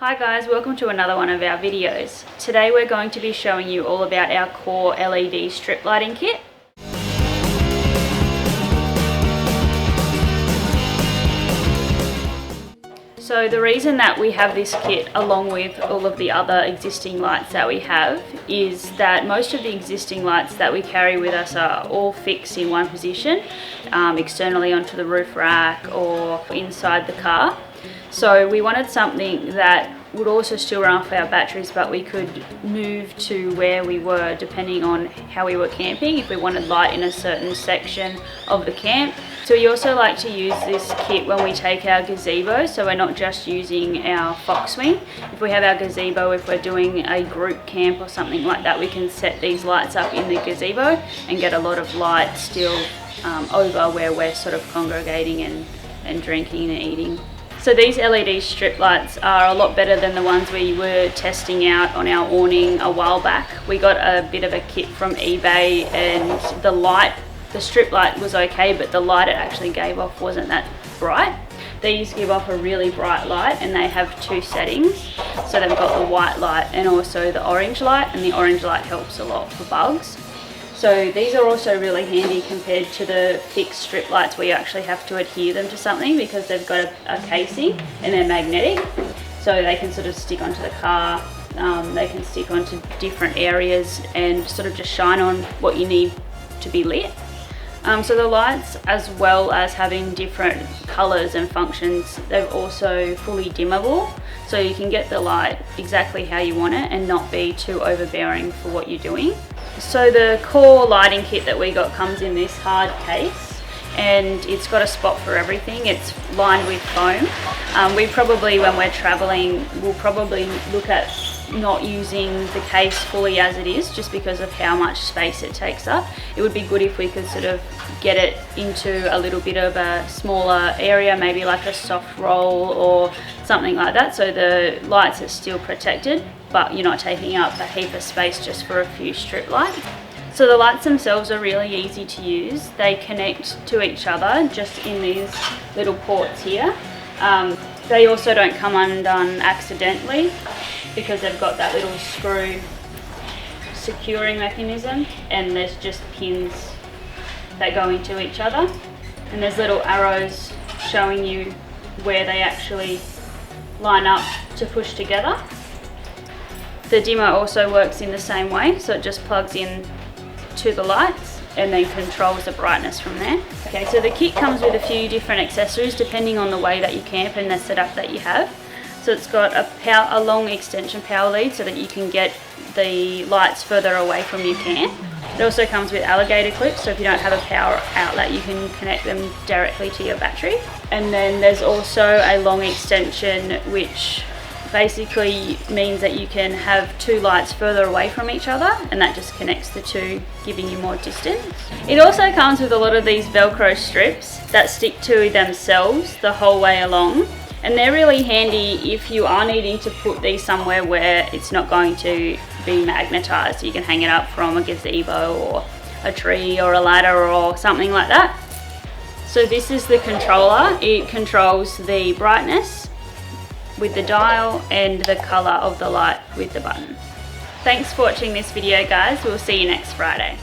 Hi guys, welcome to another one of our videos. Today we're going to be showing you all about our KORR LED strip lighting kit. So the reason that we have this kit along with all of the other existing lights that we have is that most of the existing lights that we carry with us are all fixed in one position, externally onto the roof rack or inside the car. So we wanted something that would also still run off our batteries, but we could move to where we were depending on how we were camping, if we wanted light in a certain section of the camp. So we also like to use this kit when we take our gazebo, so we're not just using our fox swing. If we have our gazebo, if we're doing a group camp or something like that, we can set these lights up in the gazebo and get a lot of light still over where we're sort of congregating and drinking and eating. So these LED strip lights are a lot better than the ones we were testing out on our awning a while back. We got a bit of a kit from eBay, and the strip light was okay, but the light it actually gave off wasn't that bright. These give off a really bright light, and they have two settings. So they've got the white light and also the orange light, and the orange light helps a lot for bugs. So these are also really handy compared to the fixed strip lights where you actually have to adhere them to something, because they've got a casing and they're magnetic. So they can sort of stick onto the car, they can stick onto different areas and sort of just shine on what you need to be lit. So the lights, as well as having different colours and functions, they're also fully dimmable. So you can get the light exactly how you want it and not be too overbearing for what you're doing. So the KORR lighting kit that we got comes in this hard case, and it's got a spot for everything. It's lined with foam. We probably, when we're traveling, will probably look at not using the case fully as it is, just because of how much space it takes up. It would be good if we could sort of get it into a little bit of a smaller area, maybe like a soft roll or something like that, so the lights are still protected, but you're not taking up a heap of space just for a few strip lights. So the lights themselves are really easy to use. They connect to each other just in these little ports here. They also don't come undone accidentally, because they've got that little screw securing mechanism, and there's just pins that go into each other, and there's little arrows showing you where they actually line up to push together. The dimmer also works in the same way, so it just plugs in to the lights and then controls the brightness from there. Okay, so the kit comes with a few different accessories depending on the way that you camp and the setup that you have. So it's got a long extension power lead so that you can get the lights further away from your camp. It also comes with alligator clips, so if you don't have a power outlet, you can connect them directly to your battery. And then there's also a long extension, which basically means that you can have two lights further away from each other, and that just connects the two, giving you more distance. It also comes with a lot of these Velcro strips that stick to themselves the whole way along. And they're really handy if you are needing to put these somewhere where it's not going to be magnetized. You can hang it up from a gazebo or a tree or a ladder or something like that. So this is the controller. It controls the brightness with the dial and the color of the light with the button. Thanks for watching this video, guys. We'll see you next Friday.